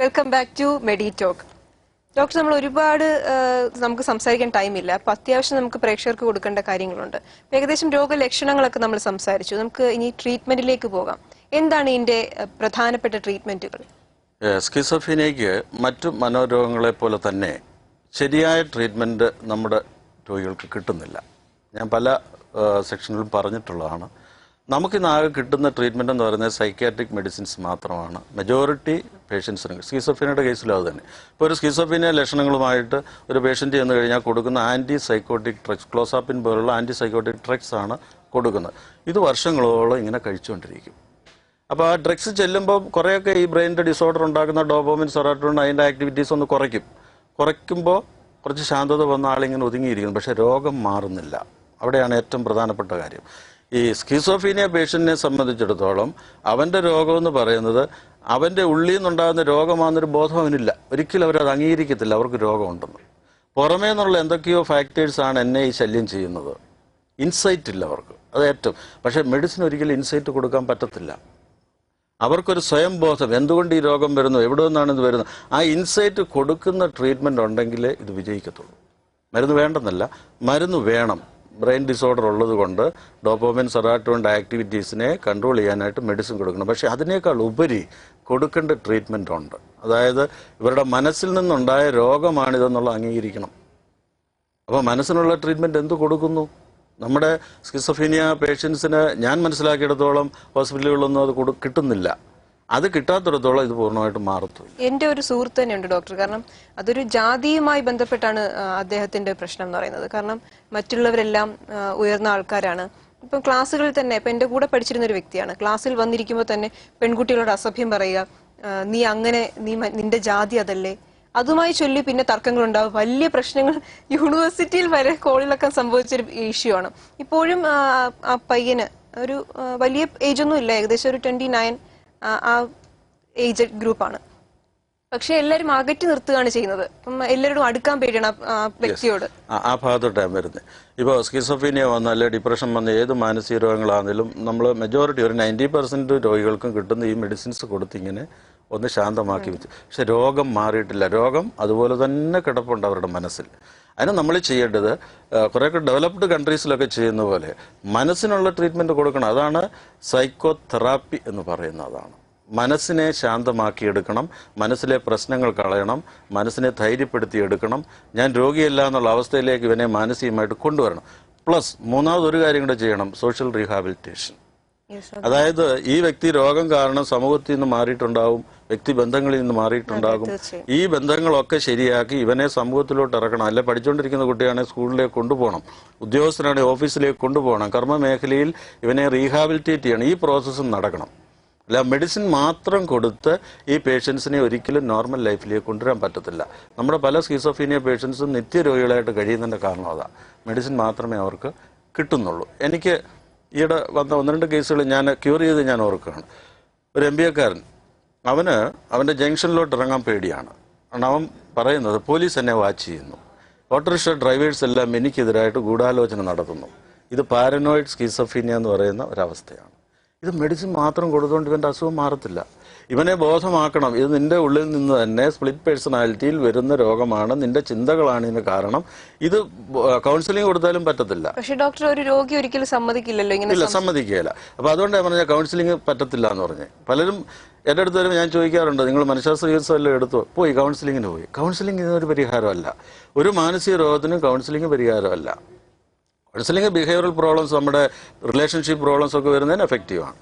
Welcome back to MediTalk. Doctor, നമ്മൾ ഒരുപാട് നമുക്ക് സംസാരിക്കാൻ ടൈമില്ല. അപ്പൊ അത്യാവശ്യം നമുക്ക് പ്രേക്ഷകർക്ക് കൊടുക്കേണ്ട കാര്യങ്ങളുണ്ട്. ഏകദേശം രോഗലക്ഷണങ്ങളൊക്കെ നമ്മൾ സംസാരിച്ചു. നമുക്ക് ഇനി ട്രീറ്റ്മെന്റിലേക്ക് പോകാം. എന്താണ് ഇതിന്റെ പ്രധാനപ്പെട്ട ട്രീറ്റ്മെന്റുകൾ? സ്കിസോഫ്രീനിയയ്ക്ക് മറ്റു മനോരോഗങ്ങളെ പോലെ തന്നെ ശരിയായ ട്രീറ്റ്മെന്റ് നമ്മുടെ രോഗികൾക്ക് കിട്ടുന്നില്ല. ഞാൻ പല സെക്ഷനിലും പറഞ്ഞിട്ടുള്ളതാണ്. നമുക്കിന്നാകെ കിട്ടുന്ന ട്രീറ്റ്മെന്റ് എന്ന് പറയുന്നത് സൈക്യാട്രിക് മെഡിസിൻസ് മാത്രമാണ്. മെജോറിറ്റി പേഷ്യൻസിന് സ്കിസോഫ്രീനിയയുടെ കേസിലും അത് തന്നെ. ഇപ്പോൾ ഒരു സ്കിസോഫ്രീനിയ ലക്ഷണങ്ങളുമായിട്ട് ഒരു പേഷ്യന്റ് ചെന്ന് കഴിഞ്ഞാൽ കൊടുക്കുന്ന ആന്റി സൈക്കോട്ടിക് ഡ്രഗ്സ്, ക്ലോസാപ്പിൻ പോലുള്ള ആന്റി സൈക്കോട്ടിക് ഡ്രഗ്സ് ആണ് കൊടുക്കുന്നത്. ഇത് വർഷങ്ങളോളം ഇങ്ങനെ കഴിച്ചുകൊണ്ടിരിക്കും. അപ്പോൾ ആ ഡ്രഗ്സ് ചെല്ലുമ്പോൾ കുറേയൊക്കെ ഈ ബ്രെയിനിൻ്റെ ഡിസോർഡർ ഉണ്ടാക്കുന്ന ഡോപാമിൻ, സെറോട്ടോണിൻ അതിൻ്റെ ആക്ടിവിറ്റീസ് ഒന്ന് കുറയ്ക്കുമ്പോൾ കുറച്ച് ശാന്തത വന്ന ആളിങ്ങനെ ഒതുങ്ങിയിരിക്കുന്നു. പക്ഷേ രോഗം മാറുന്നില്ല. അവിടെയാണ് ഏറ്റവും പ്രധാനപ്പെട്ട കാര്യം. ഈ സ്കിസോഫീനിയ പേഷ്യന്റിനെ സംബന്ധിച്ചിടത്തോളം അവൻ്റെ രോഗമെന്ന് പറയുന്നത് അവൻ്റെ ഉള്ളിൽ നിന്നുണ്ടാകുന്ന രോഗമാണെന്നൊരു ബോധം അവനില്ല. ഒരിക്കലും അവരത് അംഗീകരിക്കത്തില്ല അവർക്ക് രോഗമുണ്ടെന്ന്. പുറമേ നിന്നുള്ള എന്തൊക്കെയോ ഫാക്ടേഴ്സാണ് എന്നെ ഈ ശല്യം ചെയ്യുന്നത്. ഇൻസൈറ്റ് ഇല്ല അവർക്ക്, അത് ഏറ്റവും. പക്ഷേ മെഡിസിൻ ഒരിക്കലും ഇൻസൈറ്റ് കൊടുക്കാൻ പറ്റത്തില്ല. അവർക്കൊരു സ്വയം ബോധം, എന്തുകൊണ്ട് ഈ രോഗം വരുന്നു, എവിടെ നിന്നാണ് ഇത് വരുന്നത്, ആ ഇൻസൈറ്റ് കൊടുക്കുന്ന ട്രീറ്റ്മെൻറ്റ് ഉണ്ടെങ്കിലേ ഇത് വിജയിക്കത്തുള്ളൂ. മരുന്ന് വേണ്ടെന്നല്ല, മരുന്ന് വേണം. ബ്രെയിൻ ഡിസോർഡർ ഉള്ളത് കൊണ്ട് ഡോപാമിൻ, സെറോട്ടോണിൻ്റെ ആക്ടിവിറ്റീസിനെ കൺട്രോൾ ചെയ്യാനായിട്ട് മെഡിസിൻ കൊടുക്കണം. പക്ഷേ അതിനേക്കാൾ ഉപരി കൊടുക്കേണ്ട ട്രീറ്റ്മെൻ്റ് ഉണ്ട്. അതായത് ഇവരുടെ മനസ്സിൽ നിന്നുണ്ടായ രോഗമാണിതെന്നുള്ള അംഗീകരിക്കണം. അപ്പോൾ മനസ്സിനുള്ള ട്രീറ്റ്മെൻറ്റ് എന്ത് കൊടുക്കുന്നു? നമ്മുടെ സ്കിസോഫീനിയ പേഷ്യൻസിന് ഞാൻ മനസ്സിലാക്കിയിടത്തോളം ഹോസ്പിറ്റലുകളിലൊന്നും അത് കിട്ടുന്നില്ല. അത് കിട്ടാത്തിടത്തോളം ഇത് പൂർണ്ണമായിട്ട് മാറത്തില്ല. എൻ്റെ ഒരു സുഹൃത്ത് തന്നെയുണ്ട് ഡോക്ടർ. കാരണം അതൊരു ജാതിയുമായി ബന്ധപ്പെട്ടാണ് അദ്ദേഹത്തിന്റെ പ്രശ്നം എന്ന് പറയുന്നത്. കാരണം മറ്റുള്ളവരെല്ലാം ഉയർന്ന ആൾക്കാരാണ്. ഇപ്പം ക്ലാസ്സുകളിൽ തന്നെ, ഇപ്പം എൻ്റെ കൂടെ പഠിച്ചിരുന്ന ഒരു വ്യക്തിയാണ്. ക്ലാസ്സിൽ വന്നിരിക്കുമ്പോൾ തന്നെ പെൺകുട്ടികളോട് അസഭ്യം പറയുക, നീ അങ്ങനെ, നിന്റെ ജാതി അതല്ലേ, അതുമായി ചൊല്ലി പിന്നെ തർക്കങ്ങളുണ്ടാവും. വലിയ പ്രശ്നങ്ങൾ യൂണിവേഴ്സിറ്റിയിൽ വരെ കോളിളക്കം സംഭവിച്ചൊരു ഇഷ്യൂ ആണ്. ഇപ്പോഴും ആ പയ്യന് ഒരു വലിയ ഏജ് ഒന്നും ഇല്ല, ഏകദേശം ഒരു 29 ആ ഏജ് ഗ്രൂപ്പാണ്. പക്ഷെ എല്ലാവരും അകറ്റി നിർത്തുകയാണ് ചെയ്യുന്നത്. എല്ലാവരോടും അടുക്കാൻ പേടിയാണ് ആ വ്യക്തിയോട്. ആ ഭാഗത്തോട്ടാണ് വരുന്നത്. ഇപ്പോൾ സ്കിസോഫീനിയ വന്നാലേ ഡിപ്രഷൻ വന്ന ഏത് മാനസിക രോഗങ്ങളാണെങ്കിലും നമ്മൾ മെജോറിറ്റി ഒരു 90% രോഗികൾക്കും കിട്ടുന്ന ഈ മെഡിസിൻസ് കൊടുത്തിങ്ങനെ ഒന്ന് ശാന്തമാക്കി വെച്ചു. പക്ഷെ രോഗം മാറിയിട്ടില്ല. രോഗം അതുപോലെ തന്നെ കിടപ്പുണ്ട് അവരുടെ മനസ്സിൽ. അതിന് നമ്മൾ ചെയ്യേണ്ടത് കുറേയൊക്കെ ഡെവലപ്ഡ് കൺട്രീസിലൊക്കെ ചെയ്യുന്ന പോലെ മനസ്സിനുള്ള ട്രീറ്റ്മെൻറ്റ് കൊടുക്കണം. അതാണ് സൈക്കോ തെറാപ്പി എന്ന് പറയുന്നത്. അതാണ് മനസ്സിനെ ശാന്തമാക്കിയെടുക്കണം, മനസ്സിലെ പ്രശ്നങ്ങൾ കളയണം, മനസ്സിനെ ധൈര്യപ്പെടുത്തിയെടുക്കണം. ഞാൻ രോഗിയല്ല എന്നുള്ള അവസ്ഥയിലേക്ക് ഇവനെ മാനസികമായിട്ട് കൊണ്ടുവരണം. പ്ലസ് മൂന്നാമതൊരു കാര്യം കൂടെ ചെയ്യണം, സോഷ്യൽ റീഹാബിലിറ്റേഷൻ. അതായത് ഈ വ്യക്തി രോഗം കാരണം സമൂഹത്തിൽ നിന്ന് മാറിയിട്ടുണ്ടാവും, വ്യക്തിബന്ധങ്ങളിൽ നിന്ന് മാറിയിട്ടുണ്ടാകും. ഈ ബന്ധങ്ങളൊക്കെ ശരിയാക്കി ഇവനെ സമൂഹത്തിലോട്ട് ഇറക്കണം. അല്ലെ പഠിച്ചുകൊണ്ടിരിക്കുന്ന കുട്ടിയാണെങ്കിൽ സ്കൂളിലേക്ക് കൊണ്ടുപോകണം, ഉദ്യോഗസ്ഥനാണെങ്കിൽ ഓഫീസിലേക്ക് കൊണ്ടുപോകണം. കർമ്മ മേഖലയിൽ ഇവനെ റീഹാബിലിറ്റേറ്റ് ചെയ്യണം. ഈ പ്രോസസ്സും നടക്കണം. അല്ല മെഡിസിൻ മാത്രം കൊടുത്ത് ഈ പേഷ്യൻസിനെ ഒരിക്കലും നോർമൽ ലൈഫിലേക്ക് കൊണ്ടുവരാൻ പറ്റത്തില്ല. നമ്മുടെ പല സ്കിസോഫീനിയ പേഷ്യൻസും നിത്യരോഗികളായിട്ട് കഴിയുന്നതിൻ്റെ കാരണം അതാണ്. മെഡിസിൻ മാത്രമേ അവർക്ക് കിട്ടുന്നുള്ളൂ. എനിക്ക് ഈയിടെ വന്ന 1-2 കേസുകൾ ഞാൻ ക്യൂർ ചെയ്ത് ഞാൻ ഓർക്കുകയാണ്. ഒരു MBA-കാരൻ, അവൻ്റെ ജംഗ്ഷനിലോട്ട് ഇറങ്ങാൻ പേടിയാണ്. കാരണം അവൻ പറയുന്നത് പോലീസ് എന്നെ വാച്ച് ചെയ്യുന്നു, ഓട്ടോറിക്ഷ ഡ്രൈവേഴ്സ് എല്ലാം എനിക്കെതിരായിട്ട് ഗൂഢാലോചന നടത്തുന്നു. ഇത് പാരനോയിഡ് സ്കിസോഫീനിയ എന്ന് പറയുന്ന ഒരവസ്ഥയാണ്. ഇത് മെഡിസിൻ മാത്രം കൊടുത്തുകൊണ്ട് ഇവൻ്റെ അസുഖം മാറത്തില്ല. ഇവനെ ബോധമാക്കണം, ഇത് നിന്റെ ഉള്ളിൽ നിന്ന് തന്നെ സ്പ്ലിറ്റ് പേഴ്സണാലിറ്റിയിൽ വരുന്ന രോഗമാണ്, നിന്റെ ചിന്തകളാണ് ഇതിന് കാരണം. ഇത് കൗൺസിലിംഗ് കൊടുത്താലും പറ്റത്തില്ല. പക്ഷേ ഡോക്ടർ, ഒരു രോഗി ഒരിക്കലും സമ്മതിക്കില്ലല്ലോ ഇങ്ങനെ. ഇല്ല, സമ്മതിക്കുകയില്ല. അപ്പോൾ അതുകൊണ്ട് ഞാൻ പറഞ്ഞ കൗൺസിലിംഗ് പറ്റത്തില്ല എന്ന് പറഞ്ഞ് പലരും എൻ്റെ അടുത്ത് വരുമ്പോൾ ഞാൻ ചോദിക്കാറുണ്ട്, നിങ്ങൾ മനഃശാസ്ത്ര ചികിത്സ എല്ലാം എടുത്തു പോയി കൗൺസിലിങ്ങിന് പോയി. കൗൺസിലിംഗ് ഇതിനൊരു പരിഹാരമല്ല. ഒരു മാനസിക രോഗത്തിനും കൗൺസിലിംഗ് പരിഹാരമല്ല. കൗൺസിലിംഗ് ബിഹേവിയറൽ പ്രോബ്ലംസ്, നമ്മുടെ റിലേഷൻഷിപ്പ് പ്രോബ്ലംസ് ഒക്കെ വരുന്നതിന് എഫക്റ്റീവാണ്.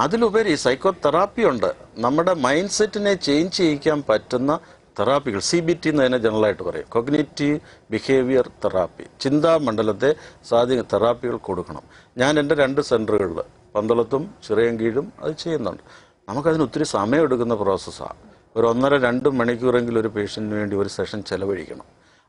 അതിലുപരി സൈക്കോ തെറാപ്പി ഉണ്ട്. നമ്മുടെ മൈൻഡ് സെറ്റിനെ ചേഞ്ച് ചെയ്യിക്കാൻ പറ്റുന്ന തെറാപ്പികൾ, CBT എന്ന് തന്നെ ജനറലായിട്ട് പറയും, കോഗ്നിറ്റീവ് ബിഹേവിയർ തെറാപ്പി. ചിന്താമണ്ഡലത്തെ സ്വാധീന തെറാപ്പികൾ കൊടുക്കണം. ഞാൻ എൻ്റെ 2 സെൻറ്ററുകളിൽ പന്തളത്തും ചിറയൻകീഴും അത് ചെയ്യുന്നുണ്ട്. നമുക്കതിന് ഒത്തിരി സമയം എടുക്കുന്ന പ്രോസസ്സാണ്. ഒരു 1.5-2 മണിക്കൂറെങ്കിലും ഒരു പേഷ്യൻറ്റിന് വേണ്ടി ഒരു സെഷൻ ചെലവഴിക്കണം.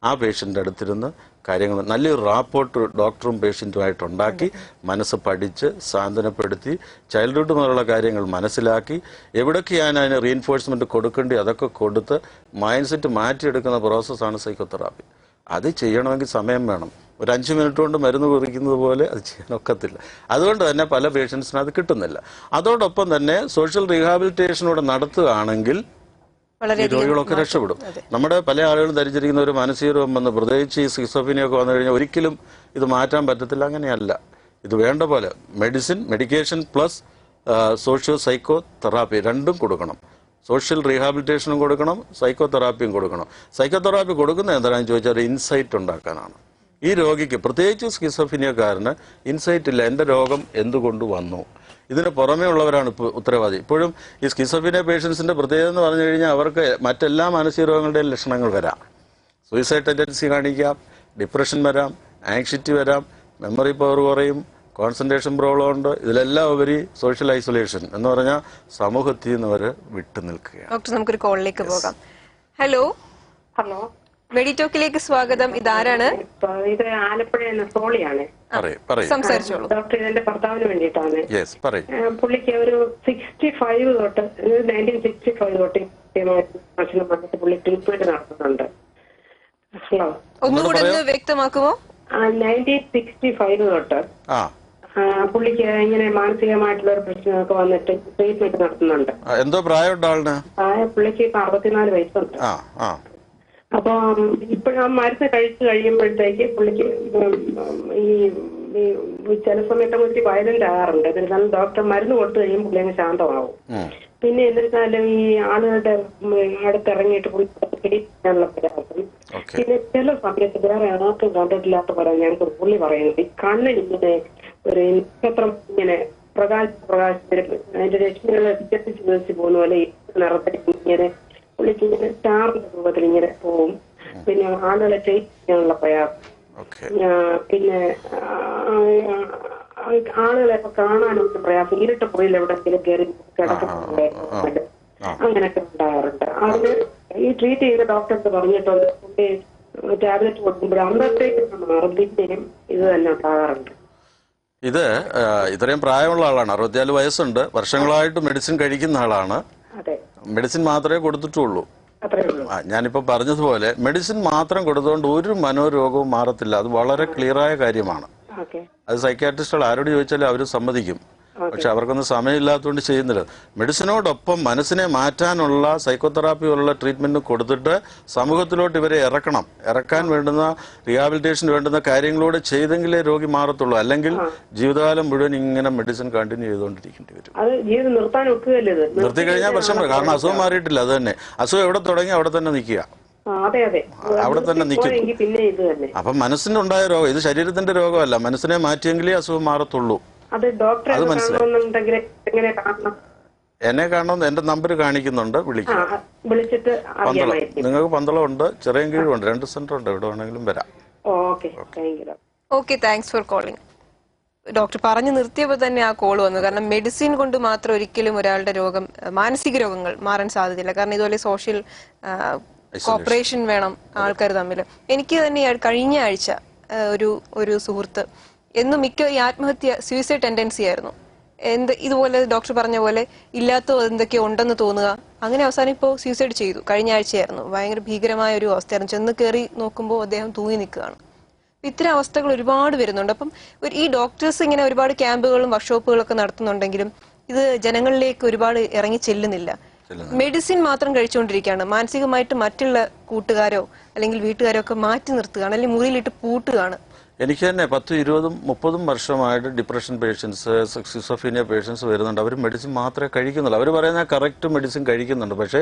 ആ പേഷ്യൻ്റെ അടുത്തിരുന്ന് കാര്യങ്ങൾ നല്ലൊരു റാപ്പോർട്ട് ഡോക്ടറും പേഷ്യൻറ്റുമായിട്ട് ഉണ്ടാക്കി മനസ്സ് പഠിച്ച് സാന്ത്വനപ്പെടുത്തി ചൈൽഡ്ഹുഡ് മുതലുള്ള കാര്യങ്ങൾ മനസ്സിലാക്കി എവിടൊക്കെയാണ് അതിന് റീഎൻഫോഴ്സ്മെൻറ്റ് കൊടുക്കേണ്ടി അതൊക്കെ കൊടുത്ത് മൈൻഡ് സെറ്റ് മാറ്റിയെടുക്കുന്ന പ്രോസസ്സാണ് സൈക്കോതെറാപ്പി. അത് ചെയ്യണമെങ്കിൽ സമയം വേണം. ഒരു 5 മിനിറ്റ് കൊണ്ട് മരുന്ന് കുറിക്കുന്നത് പോലെ അത് ചെയ്യാനൊക്കത്തില്ല. അതുകൊണ്ട് തന്നെ പല പേഷ്യൻസിനും അത് കിട്ടുന്നില്ല. അതോടൊപ്പം തന്നെ സോഷ്യൽ റീഹാബിലിറ്റേഷനൂടെ നടത്തുകയാണെങ്കിൽ ഈ രോഗികളൊക്കെ രക്ഷപ്പെടും. നമ്മുടെ പല ആളുകളും ധരിച്ചിരിക്കുന്ന ഒരു മാനസിക രോഗം വന്ന്, പ്രത്യേകിച്ച് ഈ സ്കിസോഫ്രീനിയൊക്കെ വന്നു കഴിഞ്ഞാൽ ഒരിക്കലും ഇത് മാറ്റാൻ പറ്റത്തില്ല. അങ്ങനെയല്ല. ഇത് വേണ്ട പോലെ medication plus socio psycho therapy രണ്ടും കൊടുക്കണം. സോഷ്യൽ റീഹാബിലിറ്റേഷനും കൊടുക്കണം, സൈക്കോ തെറാപ്പിയും കൊടുക്കണം. സൈക്കോ തെറാപ്പി കൊടുക്കുന്നത് എന്താണെന്ന് ചോദിച്ചാൽ ഒരു ഇൻസൈറ്റ് ഉണ്ടാക്കാനാണ്. ഈ രോഗിക്ക്, പ്രത്യേകിച്ച് സ്കിസോഫ്രീനിയക്കാരന് ഇൻസൈറ്റ് ഇല്ല, എൻ്റെ രോഗം എന്തുകൊണ്ട് വന്നു. ഇതിന് പുറമേ ഉള്ളവരാണ് ഇപ്പോൾ ഉത്തരവാദി. ഇപ്പോഴും ഈ സ്കിസോഫ്രീനിയ പേഷ്യൻസിൻ്റെ പ്രത്യേകത എന്ന് പറഞ്ഞു കഴിഞ്ഞാൽ അവർക്ക് മറ്റെല്ലാ മാനസിക രോഗങ്ങളുടെയും ലക്ഷണങ്ങൾ വരാം. സൂയിസൈഡ് ടെൻഡൻസി കാണിക്കാം, ഡിപ്രഷൻ വരാം, ആങ്സൈറ്റി വരാം, മെമ്മറി പവർ കുറയും, കോൺസെൻട്രേഷൻ പ്രോബ്ലം ഉണ്ട്. ഇതിലെല്ലാം ഉപരി സോഷ്യൽ ഐസൊലേഷൻ എന്ന് പറഞ്ഞാൽ സമൂഹത്തിൽ നിന്ന് അവർ വിട്ടു നിൽക്കുകയാണ്. ഡോക്ടർ, നമുക്കൊരു കോളിലേക്ക് പോകാം. ഹലോ. ഹലോ, മെഡിറ്റോക്കിലേക്ക് സ്വാഗതം. ഇതാരാണ്? ഇത് ആലപ്പുഴ സോളിയാണ്. സംസാരിച്ചോളൂ. ഡോക്ടർ, ഇതെന്റെ ഭർത്താവിന് വേണ്ടിയിട്ടാണ്. പുള്ളിക്ക് ഒരു 65 തൊട്ട് 1965 തൊട്ട് ഭക്ഷണം വന്നിട്ട് പുള്ളി ട്രീറ്റ്മെന്റ് നടത്തുന്നുണ്ട്. ഹലോ, ഒന്നുകൂടെ ഒന്ന് വ്യക്തമാക്കുമോ? 1965 തൊട്ട് പുള്ളിക്ക് ഇങ്ങനെ മാനസികമായിട്ടുള്ള ഒരു പ്രശ്നമൊക്കെ വന്നിട്ട് ട്രീറ്റ്മെന്റ് നടത്തുന്നുണ്ട്. എന്തോ പ്രായമുണ്ട് ആളിന്? പുള്ളിക്ക് ഇപ്പൊ 64 വയസ്സുണ്ട്. അപ്പൊ ഇപ്പോഴും ആ മരുന്ന് കഴിച്ചു കഴിയുമ്പോഴത്തേക്ക് പുള്ളിക്ക് ഈ ചില സമയത്ത് ഒത്തിരി വയലന്റ് ആകാറുണ്ട്. എന്നിരുന്നാലും ഡോക്ടർ മരുന്ന് കൊടുത്തു കഴിയുമ്പോൾ പുള്ളി അങ്ങ് ശാന്തമാവും. പിന്നെ എന്നിരുന്നാലും ഈ ആളുകളുടെ അടുത്തിറങ്ങിയിട്ട് പുള്ളി പിടിക്കാനുള്ള പ്രയാസം. പിന്നെ ചില സമയത്ത് വേറെ ആർക്കും കണ്ടിട്ടില്ലാത്ത പോലെ ഞങ്ങൾക്ക് പുള്ളി പറയുന്നത് ഈ കണ്ണിലിങ്ങനെ ഒരു നക്ഷത്രം ഇങ്ങനെ അതിന്റെ രശ്മികളെ വികസിച്ച് വികസിച്ച് പോകുന്ന പോലെ നിറത്തിൽ ഇങ്ങനെ പുള്ളിക്ക് ഇങ്ങനെ സ്റ്റാറിന്റെ രൂപത്തിൽ ഇങ്ങനെ പോവും. പിന്നെ ആളുകളെ ചെയ്യാനുള്ള പ്രയാസം. പിന്നെ ആളുകളെ കാണാനൊക്കെ പ്രയാസം. ഇരുട്ട് പോയിൽ എവിടെയെങ്കിലും കയറി കിടക്കുന്നുണ്ട്, അങ്ങനെയൊക്കെ ഉണ്ടാകാറുണ്ട്. അതിന് ഈ ട്രീറ്റ് ചെയ്ത ഡോക്ടർക്ക് പറഞ്ഞിട്ടുണ്ട് പുള്ളി ടാബ്ലറ്റ് കൊടുക്കുമ്പോൾ അന്നത്തേക്ക് മാറും, പിന്നെയും ഇത് തന്നെ ഉണ്ടാകാറുണ്ട്. ഇത് ഇത്രയും പ്രായമുള്ള ആളാണ്, 64 വയസ്സുണ്ട്, വർഷങ്ങളായിട്ട് മെഡിസിൻ കഴിക്കുന്ന ആളാണ്. മെഡിസിൻ മാത്രമേ കൊടുത്തിട്ടുള്ളൂ. ഞാനിപ്പോൾ പറഞ്ഞതുപോലെ മെഡിസിൻ മാത്രം കൊടുത്തുകൊണ്ട് ഒരു മനോരോഗവും മാറത്തില്ല. അത് വളരെ ക്ലിയറായ കാര്യമാണ്. അത് സൈക്യാട്രിസ്റ്റുകൾ ആരോട് ചോദിച്ചാലും അവർ സമ്മതിക്കും. പക്ഷെ അവർക്കൊന്നും സമയമില്ലാത്തതുകൊണ്ട് ചെയ്യുന്നില്ല. മെഡിസിനോടൊപ്പം മനസ്സിനെ മാറ്റാനുള്ള സൈക്കോതെറാപ്പി പോലുള്ള ട്രീറ്റ്മെന്റ് കൊടുത്തിട്ട് സമൂഹത്തിലോട്ട് ഇവരെ ഇറക്കാൻ വേണ്ടുന്ന റീഹാബിലിറ്റേഷന് വേണ്ടുന്ന കാര്യങ്ങളോട് ചെയ്തെങ്കിലേ രോഗി മാറത്തുള്ളൂ. അല്ലെങ്കിൽ ജീവിതകാലം മുഴുവൻ ഇങ്ങനെ മെഡിസിൻ കണ്ടിന്യൂ ചെയ്തുകൊണ്ടിരിക്കേണ്ടി വരും. നിർത്തി കഴിഞ്ഞാൽ പ്രശ്നം, കാരണം അസുഖം മാറിയിട്ടില്ല. അത് തന്നെ അസുഖം എവിടെ തുടങ്ങി അവിടെ തന്നെ നിൽക്കുക, അവിടെ തന്നെ നിൽക്കും. അപ്പം മനസ്സിനുണ്ടായ രോഗം ഇത് ശരീരത്തിന്റെ രോഗമല്ല, മനസ്സിനെ മാറ്റിയെങ്കിലേ അസുഖം മാറത്തുള്ളൂ. അത് മനസ്സിലായി. എന്നെ കാണണമെന്ന് എന്റെ നമ്പർ കാണിക്കുന്നുണ്ട്, വിളിക്കുക. പന്തളം, നിങ്ങൾക്ക് പന്തളം ഉണ്ട്, ചിറയൻകീഴും ഉണ്ട്, 2 സെന്റർ ഉണ്ട്, എവിടെ വേണമെങ്കിലും വരാം. Okay, thanks for calling. Doctor പറഞ്ഞു നിർത്തിയപ്പോൾ തന്നെ ആ കോൾ വന്നു. കാരണം മെഡിസിൻ കൊണ്ട് മാത്രം ഒരിക്കലും ഒരാളുടെ രോഗം, മാനസിക രോഗങ്ങൾ മാറാൻ സാധ്യതയില്ല. കാരണം ഇതുപോലെ സോഷ്യൽ കോപ്പറേഷൻ വേണം ആൾക്കാർ തമ്മിൽ. എനിക്ക് തന്നെ കഴിഞ്ഞ ആഴ്ച ഒരു സുഹൃത്ത് എന്നും മിക്ക ഈ ആത്മഹത്യ സൂയിസൈഡ് ടെൻഡൻസി ആയിരുന്നു. ഇതുപോലെ ഡോക്ടർ പറഞ്ഞ പോലെ ഇല്ലാത്ത എന്തൊക്കെയോ ഉണ്ടെന്ന് തോന്നുക, അങ്ങനെ അവസാനം ഇപ്പോൾ സൂയിസൈഡ് ചെയ്തു. കഴിഞ്ഞ ആഴ്ചയായിരുന്നു. ഭയങ്കര ഭീകരമായ ഒരു അവസ്ഥയായിരുന്നു. ചെന്ന് കയറി നോക്കുമ്പോൾ അദ്ദേഹം തൂങ്ങി നിൽക്കുകയാണ്. ഇത്തരം അവസ്ഥകൾ ഒരുപാട് വരുന്നുണ്ട്. അപ്പം ഈ ഡോക്ടേഴ്സ് ഇങ്ങനെ ഒരുപാട് ക്യാമ്പുകളും വർക്ക്ഷോപ്പുകളൊക്കെ നടത്തുന്നുണ്ടെങ്കിലും ഇത് ജനങ്ങളിലേക്ക് ഒരുപാട് ഇറങ്ങി ചെല്ലുന്നില്ല. മെഡിസിൻ മാത്രം കഴിച്ചുകൊണ്ടിരിക്കുകയാണ്. മാനസികമായിട്ട് മറ്റുള്ള കൂട്ടുകാരോ അല്ലെങ്കിൽ വീട്ടുകാരോ ഒക്കെ മാറ്റി നിർത്തുകയാണ്, അല്ലെങ്കിൽ മുറിയിലിട്ട് പൂട്ടുകയാണ്. എനിക്ക് തന്നെ 10, 20, 30 വർഷമായിട്ട് ഡിപ്രഷൻ പേഷ്യൻസ്, സ്കിസോഫ്രീനിയ പേഷ്യൻസ് വരുന്നുണ്ട്. അവർ മെഡിസിൻ മാത്രമേ കഴിക്കുന്നുള്ളൂ. അവർ പറയുന്ന കറക്റ്റ് മെഡിസിൻ കഴിക്കുന്നുണ്ട്. പക്ഷേ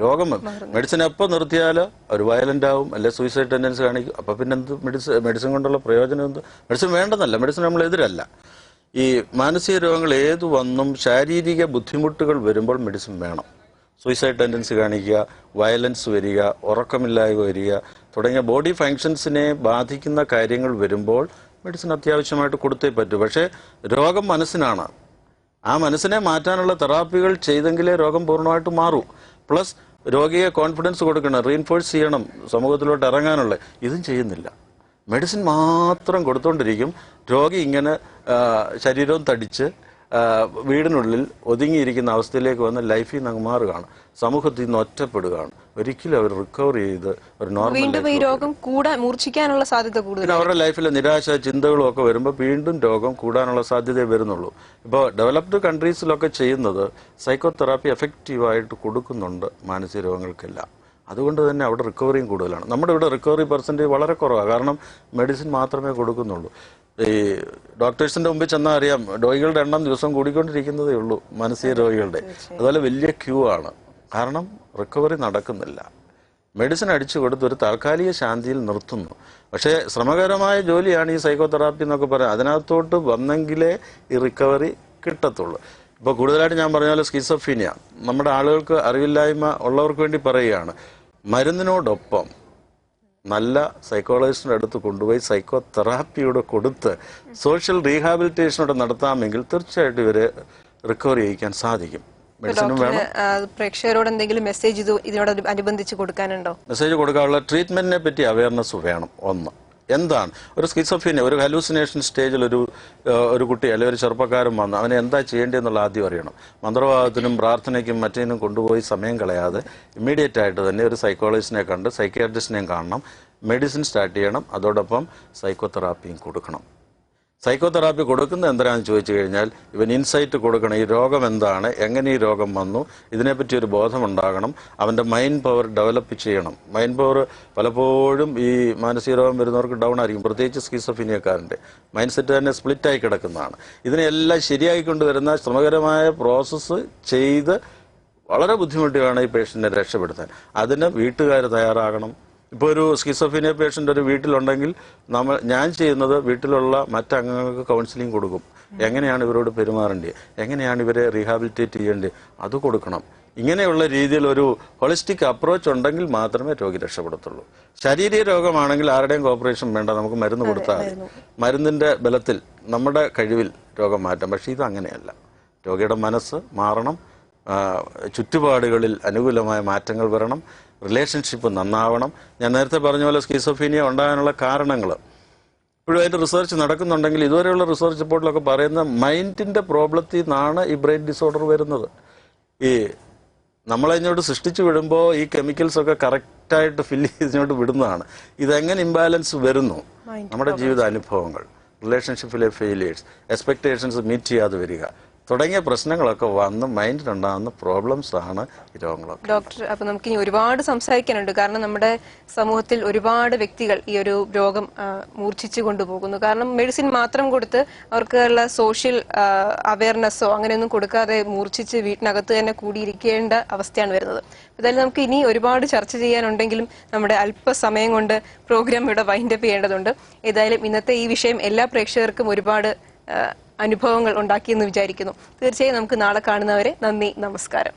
രോഗം മെഡിസിൻ എപ്പോൾ നിർത്തിയാൽ അവർ വയലന്റ് ആവും, അല്ലെ സൂയിസൈഡ് ടെൻഡൻസി കാണിക്കും. അപ്പോൾ പിന്നെ എന്ത് മെഡിസിൻ കൊണ്ടുള്ള പ്രയോജനം എന്ത്? മെഡിസിൻ വേണ്ടെന്നല്ല, മെഡിസിൻ നമ്മൾ എതിരല്ല. ഈ മാനസിക രോഗങ്ങൾ ഏതു വന്നും ശാരീരിക ബുദ്ധിമുട്ടുകൾ വരുമ്പോൾ മെഡിസിൻ വേണം. സൂയിസൈഡ് ടെൻഡൻസി കാണിക്കുക, വയലൻസ് വരിക, ഉറക്കമില്ലായ്മ വരിക തുടങ്ങിയ ബോഡി ഫങ്ഷൻസിനെ ബാധിക്കുന്ന കാര്യങ്ങൾ വരുമ്പോൾ മെഡിസിൻ അത്യാവശ്യമായിട്ട് കൊടുത്തേ പറ്റൂ. പക്ഷേ രോഗം മനസ്സിനാണ്. ആ മനസ്സിനെ മാറ്റാനുള്ള തെറാപ്പികൾ ചെയ്തെങ്കിലേ രോഗം പൂർണ്ണമായിട്ട് മാറൂ. പ്ലസ് രോഗിയെ കോൺഫിഡൻസ് കൊടുക്കണം, റീഇൻഫോഴ്സ് ചെയ്യണം, സമൂഹത്തിലോട്ട് ഇറങ്ങാനുള്ള. ഇതും ചെയ്യുന്നില്ല. മെഡിസിൻ മാത്രം കൊടുത്തുകൊണ്ടിരിക്കും. രോഗി ഇങ്ങനെ ശരീരവും തടിച്ച് വീടിനുള്ളിൽ ഒതുങ്ങിയിരിക്കുന്ന അവസ്ഥയിലേക്ക് വന്ന് ലൈഫിൽ നിന്ന് അങ്ങ് മാറുകയാണ്, സമൂഹത്തിൽ നിന്ന് ഒറ്റപ്പെടുകയാണ്. ഒരിക്കലും അവർ റിക്കവർ ചെയ്ത് ഒരു നോർമൽ ഈ രോഗം മൂർച്ഛിക്കാനുള്ള സാധ്യത കൂടുതൽ. അവരുടെ ലൈഫിലെ നിരാശ ചിന്തകളും ഒക്കെ വരുമ്പോൾ വീണ്ടും രോഗം കൂടാനുള്ള സാധ്യതയെ വരുന്നുള്ളൂ. ഇപ്പോൾ ഡെവലപ്ഡ് കൺട്രീസിലൊക്കെ ചെയ്യുന്നത് സൈക്കോതെറാപ്പി എഫക്റ്റീവായിട്ട് കൊടുക്കുന്നുണ്ട് മാനസിക രോഗങ്ങൾക്കെല്ലാം. അതുകൊണ്ട് തന്നെ അവിടെ റിക്കവറിയും കൂടുതലാണ്. നമ്മുടെ ഇവിടെ റിക്കവറി പെർസെൻറ്റേജ് വളരെ കുറവാണ്, കാരണം മെഡിസിൻ മാത്രമേ കൊടുക്കുന്നുള്ളൂ. ഈ ഡോക്ടേഴ്സിന്റെ മുമ്പിൽ ചെന്നാൽ അറിയാം, രോഗികളുടെ എണ്ണം ദിവസം കൂടിക്കൊണ്ടിരിക്കുന്നതേ ഉള്ളൂ മാനസിക രോഗികളുടെ. അതുപോലെ വലിയ ക്യൂ ആണ്, കാരണം റിക്കവറി നടക്കുന്നില്ല. മെഡിസിൻ അടിച്ചു കൊടുത്ത് ഒരു താൽക്കാലിക ശാന്തിയിൽ നിർത്തുന്നു. പക്ഷേ ശ്രമകരമായ ജോലിയാണ് ഈ സൈക്കോതെറാപ്പി എന്നൊക്കെ പറയാം. അതിനകത്തോട്ട് വന്നെങ്കിലേ ഈ റിക്കവറി കിട്ടത്തുള്ളൂ. ഇപ്പോൾ കൂടുതലായിട്ട് ഞാൻ പറഞ്ഞ പോലെ സ്കിസോഫീനിയ നമ്മുടെ ആളുകൾക്ക് അറിവില്ലായ്മ ഉള്ളവർക്ക് വേണ്ടി പറയുകയാണ്, മരുന്നിനോടൊപ്പം നല്ല സൈക്കോളജിസ്റ്റിൻ്റെ അടുത്ത് കൊണ്ടുപോയി സൈക്കോതെറാപ്പിയോടെ കൊടുത്ത് സോഷ്യൽ റീഹാബിലിറ്റേഷനോടെ നടത്താമെങ്കിൽ തീർച്ചയായിട്ടും ഇവരെ റിക്കവർ ചെയ്യിക്കാൻ സാധിക്കും. മെഡിസിനും വേണം. പ്രേക്ഷകരോട് എന്തെങ്കിലും മെസ്സേജ് ഇതിനോട് അനുബന്ധിച്ച് കൊടുക്കാനുണ്ടോ? മെസ്സേജ് കൊടുക്കാനുള്ള ട്രീറ്റ്മെന്റിനെ പറ്റി അവയർനെസ് വേണം. ഒന്ന്, എന്താണ് ഒരു സ്കിസോഫീനിയ, ഒരു ഹലൂസിനേഷൻ സ്റ്റേജിൽ ഒരു കുട്ടി അല്ലെങ്കിൽ ഒരു ചെറുപ്പക്കാരൻ വന്ന് അവനെ എന്താ ചെയ്യേണ്ടതെന്നുള്ള ആദ്യം അറിയണം. മന്ത്രവാദത്തിനും പ്രാർത്ഥനയ്ക്കും മറ്റേതിനും കൊണ്ടുപോയി സമയം കളയാതെ ഇമ്മീഡിയറ്റ് ആയിട്ട് തന്നെ ഒരു സൈക്കോളജിസ്റ്റിനെ കണ്ട് സൈക്യാട്രിസ്റ്റിനെയും കാണണം, മെഡിസിൻ സ്റ്റാർട്ട് ചെയ്യണം, അതോടൊപ്പം സൈക്കോതെറാപ്പിയും കൊടുക്കണം. സൈക്കോതെറാപ്പി കൊടുക്കുന്നത് എന്തിനാണെന്ന് ചോദിച്ചു കഴിഞ്ഞാൽ ഇവൻ ഇൻസൈറ്റ് കൊടുക്കണം, ഈ രോഗം എന്താണ്, എങ്ങനെ ഈ രോഗം വന്നു, ഇതിനെപ്പറ്റി ഒരു ബോധമുണ്ടാകണം, അവൻ്റെ മൈൻഡ് പവർ ഡെവലപ്പ് ചെയ്യണം. മൈൻഡ് പവർ പലപ്പോഴും ഈ മാനസിക രോഗം വരുന്നവർക്ക് ഡൗൺ ആയിരിക്കും, പ്രത്യേകിച്ച് സ്കിസോഫീനിയക്കാരൻ്റെ മൈൻഡ് സെറ്റ് തന്നെ സ്പ്ലിറ്റായി കിടക്കുന്നതാണ്. ഇതിനെല്ലാം ശരിയായിക്കൊണ്ടുവരുന്ന ശ്രമകരമായ പ്രോസസ്സ് ചെയ്ത് വളരെ ബുദ്ധിമുട്ടിയാണ് ഈ പേഷ്യൻറ്റിനെ രക്ഷപ്പെടുത്താൻ. അതിന് വീട്ടുകാർ തയ്യാറാകണം. ഇപ്പോൾ ഒരു സ്കിസോഫീനിയ പേഷ്യൻ്റ് ഒരു വീട്ടിലുണ്ടെങ്കിൽ ഞാൻ ചെയ്യുന്നത് വീട്ടിലുള്ള മറ്റംഗങ്ങൾക്ക് കൗൺസിലിംഗ് കൊടുക്കും. എങ്ങനെയാണ് ഇവരോട് പെരുമാറേണ്ടത്, എങ്ങനെയാണ് ഇവരെ റീഹാബിലിറ്റേറ്റ് ചെയ്യേണ്ടത്, അത് കൊടുക്കണം. ഇങ്ങനെയുള്ള രീതിയിൽ ഒരു ഹോളിസ്റ്റിക് അപ്രോച്ച് ഉണ്ടെങ്കിൽ മാത്രമേ രോഗി രക്ഷപ്പെടത്തുള്ളൂ. ശാരീരിക രോഗമാണെങ്കിൽ ആരുടെയും കോപ്പറേഷൻ വേണ്ട, നമുക്ക് മരുന്ന് കൊടുത്താൽ മതി. മരുന്നിൻ്റെ ബലത്തിൽ നമ്മുടെ കഴിവിൽ രോഗം മാറ്റാം. പക്ഷേ ഇത് അങ്ങനെയല്ല. രോഗിയുടെ മനസ്സ് മാറണം, ചുറ്റുപാടുകളിൽ അനുകൂലമായ മാറ്റങ്ങൾ വരണം, റിലേഷൻഷിപ്പ് നന്നാവണം. ഞാൻ നേരത്തെ പറഞ്ഞ പോലെ സ്കിസോഫീനിയ ഉണ്ടാകാനുള്ള കാരണങ്ങൾ ഇപ്പോഴും അതിൻ്റെ റിസർച്ച് നടക്കുന്നുണ്ടെങ്കിൽ ഇതുവരെയുള്ള റിസർച്ച് റിപ്പോർട്ടിലൊക്കെ പറയുന്ന മൈൻഡിൻ്റെ പ്രോബ്ലത്തിൽ നിന്നാണ് ഈ ബ്രെയിൻ ഡിസോർഡർ വരുന്നത്. ഈ നമ്മളതിനോട് സൃഷ്ടിച്ചു വിടുമ്പോൾ ഈ കെമിക്കൽസൊക്കെ കറക്റ്റായിട്ട് ഫില്ല് ചെയ്തിനോട്ട് വിടുന്നതാണ്. ഇതെങ്ങനെ ഇംബാലൻസ് വരുന്നു, നമ്മുടെ ജീവിത അനുഭവങ്ങൾ, റിലേഷൻഷിപ്പിലെ ഫെയിലിയേഴ്സ്, എക്സ്പെക്ടേഷൻസ് മീറ്റ് ചെയ്യാതെ വരിക തുടങ്ങിയ പ്രശ്നങ്ങളൊക്കെ വന്ന് മൈൻഡിലുണ്ടാകുന്ന പ്രോബ്ലംസ് ആണ് ഈ രോഗങ്ങളൊക്കെ. ഡോക്ടർ, അപ്പൊ നമുക്ക് ഇനി ഒരുപാട് സംസാരിക്കാനുണ്ട്. കാരണം നമ്മുടെ സമൂഹത്തിൽ ഒരുപാട് വ്യക്തികൾ ഈ ഒരു രോഗം മൂർച്ഛിച്ചു കൊണ്ടുപോകുന്നു. കാരണം മെഡിസിൻ മാത്രം കൊടുത്ത് അവർക്കുള്ള സോഷ്യൽ അവയർനെസ്സോ അങ്ങനെയൊന്നും കൊടുക്കാതെ മൂർച്ഛിച്ച് വീട്ടിനകത്ത് തന്നെ കൂടിയിരിക്കേണ്ട അവസ്ഥയാണ് വരുന്നത്. എന്തായാലും നമുക്ക് ഇനി ഒരുപാട് ചർച്ച ചെയ്യാനുണ്ടെങ്കിലും നമ്മുടെ അല്പസമയം കൊണ്ട് പ്രോഗ്രാം ഇവിടെ വൈൻഡപ്പ് ചെയ്യേണ്ടതുണ്ട്. ഏതായാലും ഇന്നത്തെ ഈ വിഷയം എല്ലാ പ്രേക്ഷകർക്കും ഒരുപാട് അനുഭവങ്ങൾ ഉണ്ടാക്കിയെന്ന് വിചാരിക്കുന്നു. തീർച്ചയായും നമുക്ക് നാളെ കാണുന്നവരെ നന്ദി, നമസ്കാരം.